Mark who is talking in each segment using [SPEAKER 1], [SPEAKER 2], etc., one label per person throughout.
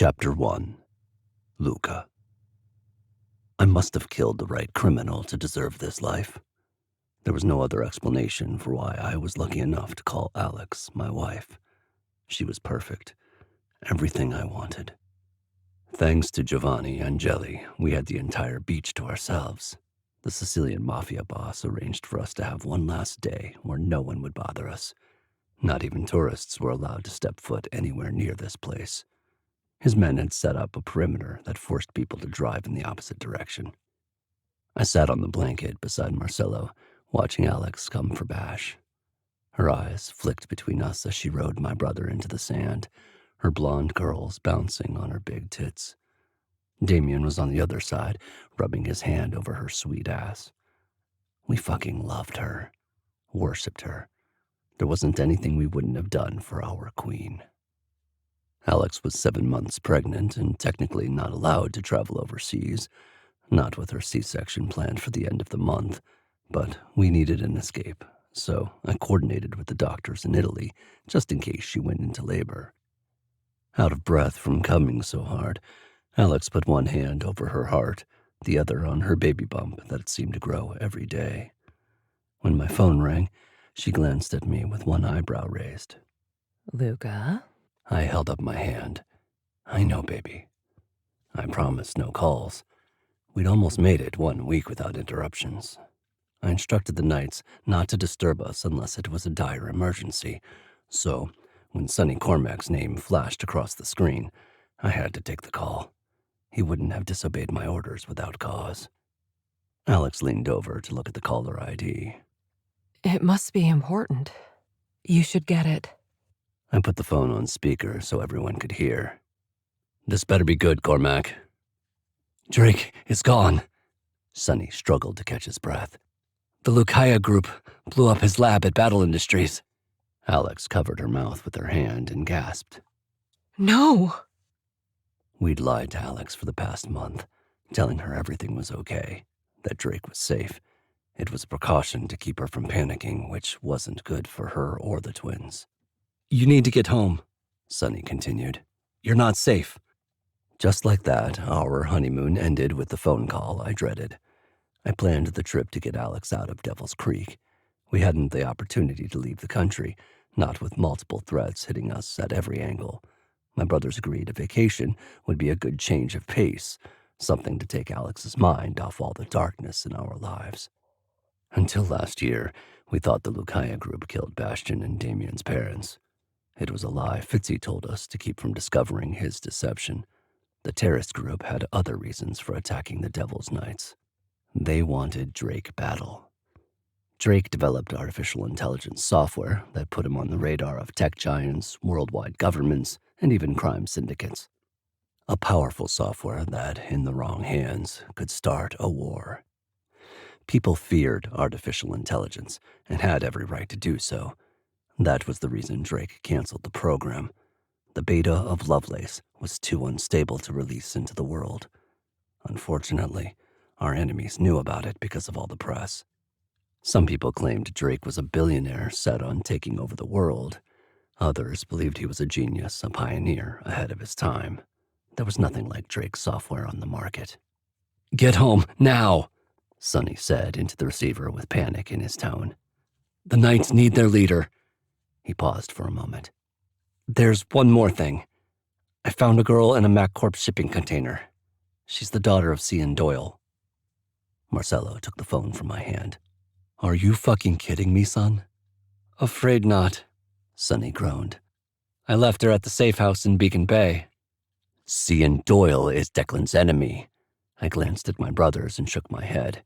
[SPEAKER 1] Chapter 1. Luca. I must have killed the right criminal to deserve this life. There was no other explanation for why I was lucky enough to call Alex my wife. She was perfect. Everything I wanted. Thanks to Giovanni and Jelly, we had the entire beach to ourselves. The Sicilian mafia boss arranged for us to have one last day where no one would bother us. Not even tourists were allowed to step foot anywhere near this place. His men had set up a perimeter that forced people to drive in the opposite direction. I sat on the blanket beside Marcello, watching Alex come for Bash. Her eyes flicked between us as she rode my brother into the sand, her blonde curls bouncing on her big tits. Damien was on the other side, rubbing his hand over her sweet ass. We fucking loved her, worshipped her. There wasn't anything we wouldn't have done for our queen. Alex was 7 months pregnant and technically not allowed to travel overseas, not with her C-section planned for the end of the month, but we needed an escape, so I coordinated with the doctors in Italy just in case she went into labor. Out of breath from coming so hard, Alex put one hand over her heart, the other on her baby bump that seemed to grow every day. When my phone rang, she glanced at me with one eyebrow raised.
[SPEAKER 2] Luca?
[SPEAKER 1] I held up my hand. I know, baby. I promised no calls. We'd almost made it 1 week without interruptions. I instructed the Knights not to disturb us unless it was a dire emergency, so when Sonny Cormac's name flashed across the screen, I had to take the call. He wouldn't have disobeyed my orders without cause. Alex leaned over to look at the caller ID.
[SPEAKER 2] It must be important. You should get it.
[SPEAKER 1] I put the phone on speaker so everyone could hear. This better be good, Cormac. Drake is gone. Sonny struggled to catch his breath. The Lucaya Group blew up his lab at Battle Industries. Alex covered her mouth with her hand and gasped.
[SPEAKER 2] No!
[SPEAKER 1] We'd lied to Alex for the past month, telling her everything was okay, that Drake was safe. It was a precaution to keep her from panicking, which wasn't good for her or the twins. You need to get home, Sonny continued. You're not safe. Just like that, our honeymoon ended with the phone call I dreaded. I planned the trip to get Alex out of Devil's Creek. We hadn't the opportunity to leave the country, not with multiple threats hitting us at every angle. My brothers agreed a vacation would be a good change of pace, something to take Alex's mind off all the darkness in our lives. Until last year, we thought the Lucaya Group killed Bastian and Damien's parents. It was a lie Fitzy told us to keep from discovering his deception. The terrorist group had other reasons for attacking the Devil's Knights. They wanted Drake battle. Drake developed artificial intelligence software that put him on the radar of tech giants, worldwide governments, and even crime syndicates. A powerful software that, in the wrong hands, could start a war. People feared artificial intelligence and had every right to do so. That was the reason Drake canceled the program. The beta of Lovelace was too unstable to release into the world. Unfortunately, our enemies knew about it because of all the press. Some people claimed Drake was a billionaire set on taking over the world. Others believed he was a genius, a pioneer ahead of his time. There was nothing like Drake's software on the market. Get home, now, Sonny said into the receiver with panic in his tone. The Knights need their leader. He paused for a moment. There's one more thing. I found a girl in a MacCorp shipping container. She's the daughter of Cian Doyle. Marcello took the phone from my hand. Are you fucking kidding me, son? Afraid not, Sonny groaned. I left her at the safe house in Beacon Bay. Cian Doyle is Declan's enemy. I glanced at my brothers and shook my head.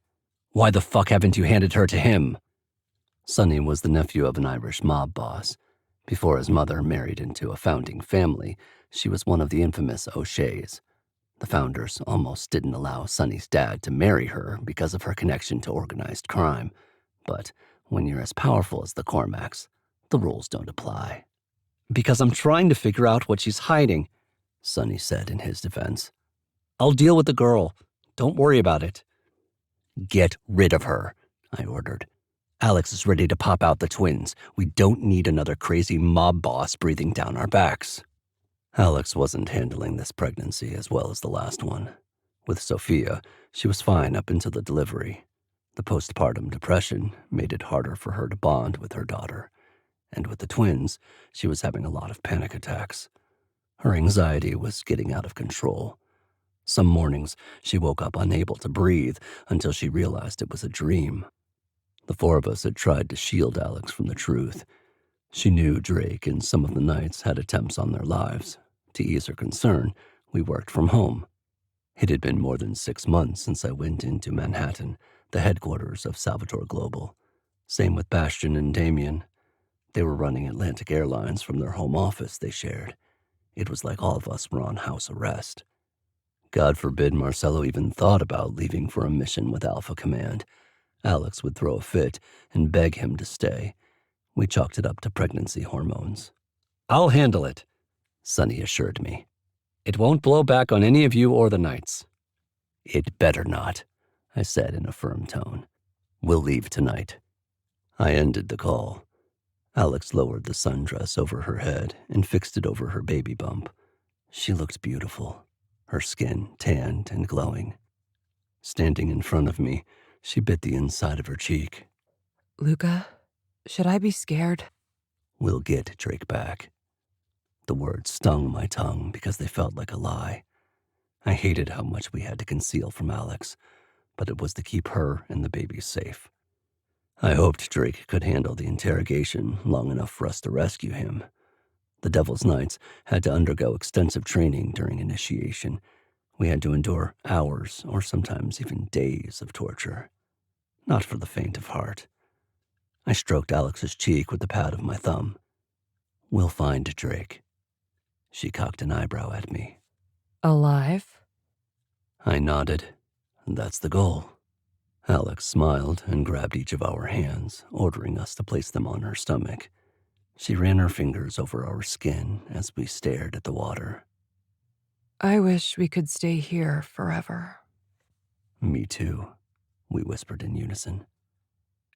[SPEAKER 1] Why the fuck haven't you handed her to him? Sonny was the nephew of an Irish mob boss. Before his mother married into a founding family, she was one of the infamous O'Sheas. The founders almost didn't allow Sonny's dad to marry her because of her connection to organized crime. But when you're as powerful as the Cormacs, the rules don't apply. Because I'm trying to figure out what she's hiding, Sonny said in his defense. I'll deal with the girl. Don't worry about it. Get rid of her, I ordered. Alex is ready to pop out the twins. We don't need another crazy mob boss breathing down our backs. Alex wasn't handling this pregnancy as well as the last one. With Sophia, she was fine up until the delivery. The postpartum depression made it harder for her to bond with her daughter. And with the twins, she was having a lot of panic attacks. Her anxiety was getting out of control. Some mornings, she woke up unable to breathe until she realized it was a dream. The four of us had tried to shield Alex from the truth. She knew Drake and some of the Knights had attempts on their lives. To ease her concern, we worked from home. It had been more than 6 months since I went into Manhattan, the headquarters of Salvatore Global. Same with Bastian and Damien. They were running Atlantic Airlines from their home office they shared. It was like all of us were on house arrest. God forbid Marcello even thought about leaving for a mission with Alpha Command. Alex would throw a fit and beg him to stay. We chalked it up to pregnancy hormones. "I'll handle it," Sonny assured me. "It won't blow back on any of you or the Knights." "It better not," I said in a firm tone. "We'll leave tonight." I ended the call. Alex lowered the sundress over her head and fixed it over her baby bump. She looked beautiful, her skin tanned and glowing. Standing in front of me, she bit the inside of her cheek.
[SPEAKER 2] Luca, should I be scared?
[SPEAKER 1] "We'll get Drake back." The words stung my tongue because they felt like a lie. I hated how much we had to conceal from Alex, but it was to keep her and the baby safe. I hoped Drake could handle the interrogation long enough for us to rescue him. The Devil's Knights had to undergo extensive training during initiation. We had to endure hours or sometimes even days of torture. Not for the faint of heart. I stroked Alex's cheek with the pad of my thumb. "We'll find Drake." She cocked an eyebrow at me.
[SPEAKER 2] Alive?
[SPEAKER 1] I nodded. "That's the goal." Alex smiled and grabbed each of our hands, ordering us to place them on her stomach. She ran her fingers over our skin as we stared at the water.
[SPEAKER 2] I wish we could stay here forever.
[SPEAKER 1] "Me too," we whispered in unison.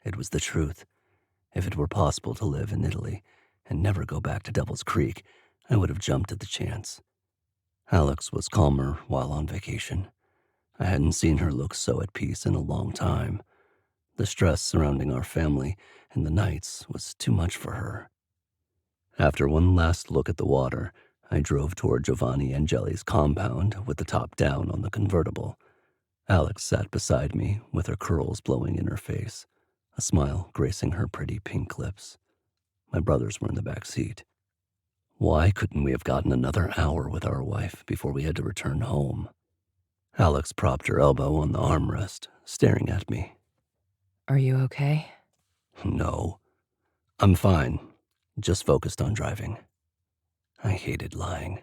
[SPEAKER 1] It was the truth. If it were possible to live in Italy and never go back to Devil's Creek, I would have jumped at the chance. Alex was calmer while on vacation. I hadn't seen her look so at peace in a long time. The stress surrounding our family and the Knights was too much for her. After one last look at the water, I drove toward Giovanni Angeli's compound with the top down on the convertible. Alex sat beside me with her curls blowing in her face, a smile gracing her pretty pink lips. My brothers were in the back seat. Why couldn't we have gotten another hour with our wife before we had to return home? Alex propped her elbow on the armrest, staring at me.
[SPEAKER 2] Are you okay?
[SPEAKER 1] "No, I'm fine. Just focused on driving." I hated lying.